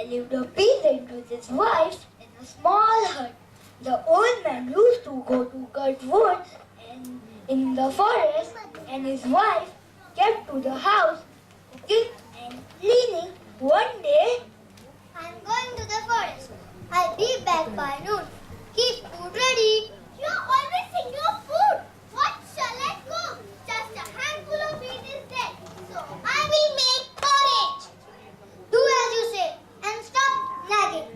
There lived a peasant with his wife in a small hut. The old man used to go to cut wood in the forest, and his wife kept to the house, cooking and cleaning. One day, I'm going to the forest. I'll be back by noon. Keep food ready. You're always in your food. What shall I cook? Just a handful of wheat is there. So I will make porridge. Do as you say and stop nagging.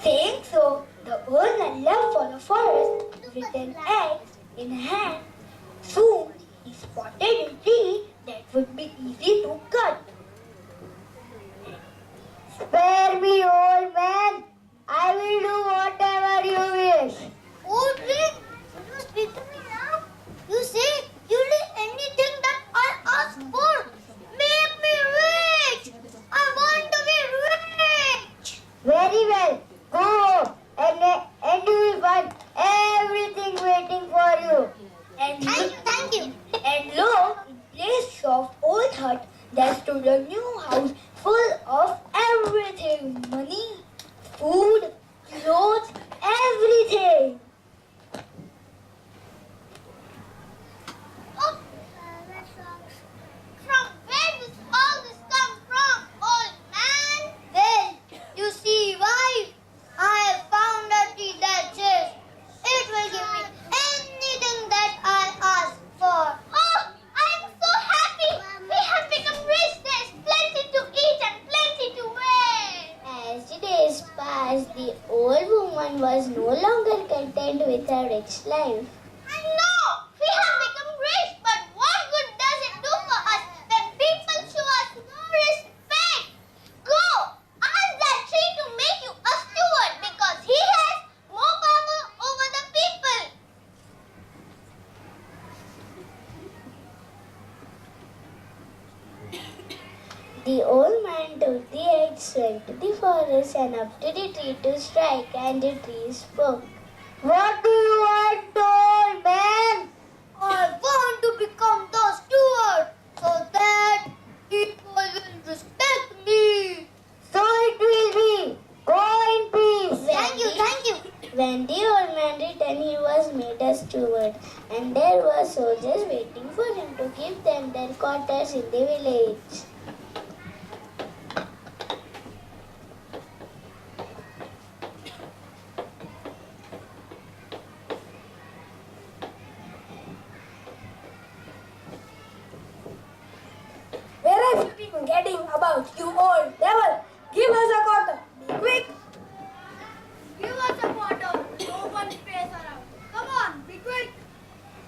saying so, the old man left for the forest with an axe in hand. Soon, he spotted a tree that would be easy to cut. Spare me, old man. I will do whatever you wish. Oh, Rick, you speak to me now. You say you'll do anything that I ask for. Make me rich. I want to be rich. Very well. Go home and you will find everything waiting for you. Thank you. And lo, in place of old hut, there stood a new house full of everything. Money, food, clothes, everything. Oh, from where does all this come from, old man? Well, you see, wife, I have found a tree that says it will give me anything that I ask for. Oh, I am so happy. We have become rich. There's plenty to eat and plenty to wear. As the days passed, the old woman was no longer content with her rich life. I know we have become rich, but what good does it do for us when people show us no respect? Go, ask that tree to make you a steward because he has more power over the people. The old man took the axe, went to the forest and up to the tree to strike, and the tree spoke. What do you want, old man? I want to become the steward so that people will respect me. So it will be. Go in peace. Thank you. When the old man returned, he was made a steward, and there were soldiers waiting for him to give them their quarters in the village. Where have you been getting about, you old devil? Give us a quarter. Be quick. Give us a quarter. No one space around. Come on, be quick.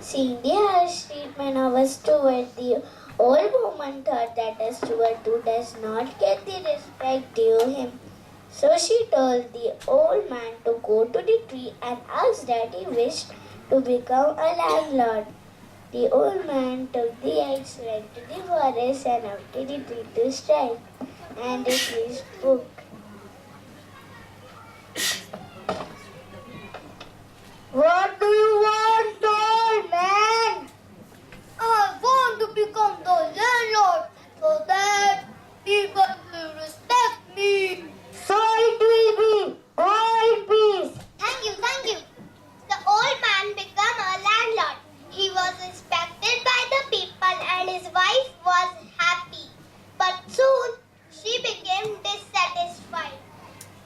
Seeing the harsh treatment of a steward, the old woman thought that a steward who does not get the respect due him. So she told the old man to go to the tree and ask that he wished to become a landlord. The old man took the axe, went to the forest and up to the tree to strike, and the tree spoke. What do you want, old man? I want to become the landlord so that people will respect me. So it will be. Go in peace. Thank you. The old man became a landlord. He was respected by the people and his wife was happy. But soon she became dissatisfied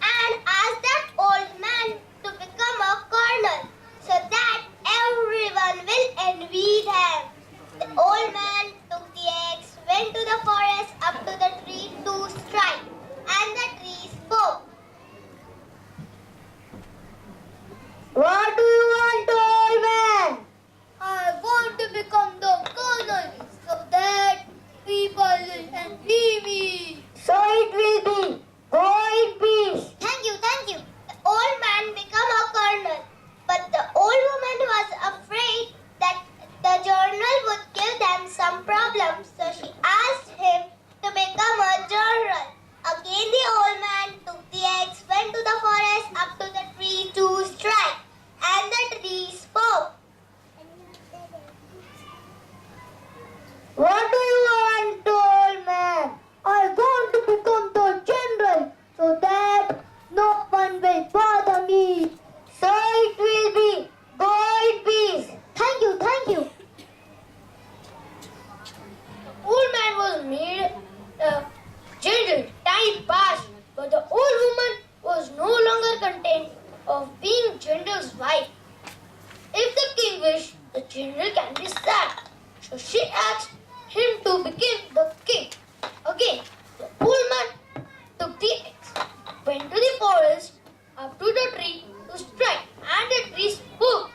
and asked that old man to become a colonel so that everyone will envy them. The old man took the axe, went to the forest up to the tree to strike, and the tree spoke. What do you want, old man? I want to become the colonel so that people will envy me. So it will be. Go in peace. Thank you. The old man became a colonel, but the old woman was afraid that the journal would give them some problems, so she asked him to become a general. Again the old man took the axe, went to the forest up to the tree to strike, and the tree spoke. What do you want, old man? I want to become old man took the axe, went to the forest, up to the tree to strike, and the tree spoke.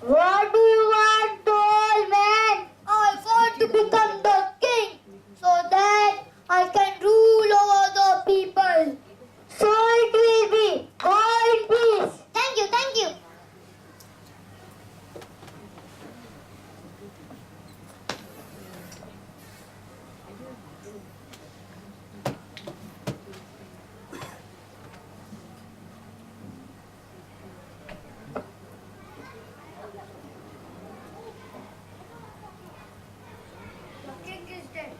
What do you want, old man? I want to become the king so that I can rule over the people. So it will be. Go in peace. Thank you, thank you. The king is dead,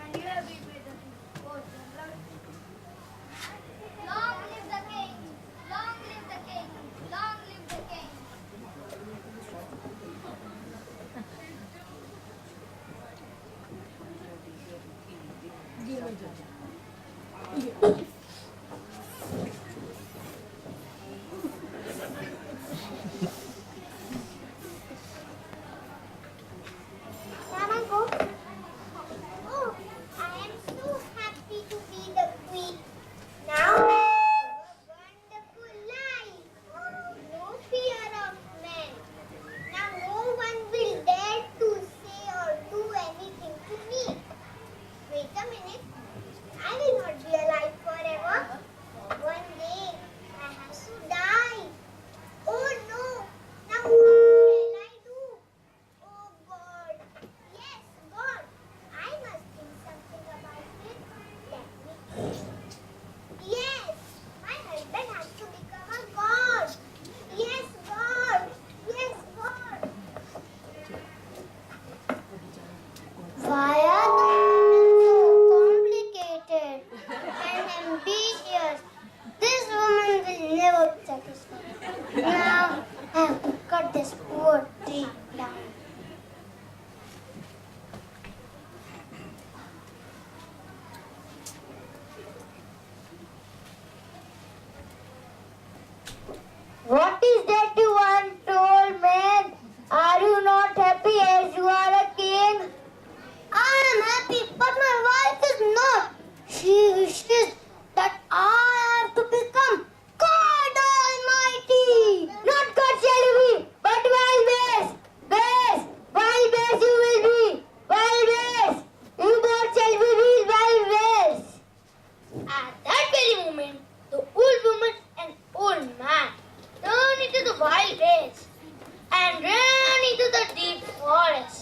and you have been made the king. Long live the king! Long live the king! Long live the king! Can I go? Oh, I am so happy to be the queen. Now, a wonderful life. No fear of men. Now, no one will dare to say or do anything to me. Wait a minute. I will not be alive forever. One day, I have to die. Oh no! Now, what will I do? Oh God! Yes, God! I must think something about it. Let me think. Yes! My husband has to become a god! Yes, God! Yes, God! Why are the women so complicated and ambitious? This woman will never be satisfied. Now, I have to cut this poor tree down. What is that you want, old man? Are you not happy as you are a king? I am happy, but my wife is not. She wishes that I have to become God Almighty. Not God shall you be, but wild bears. Bears, wild bears you will be. Wild bears. You both shall be wild bears. At that very moment, the old woman and old man turned into the wild bears and ran into the deep forest.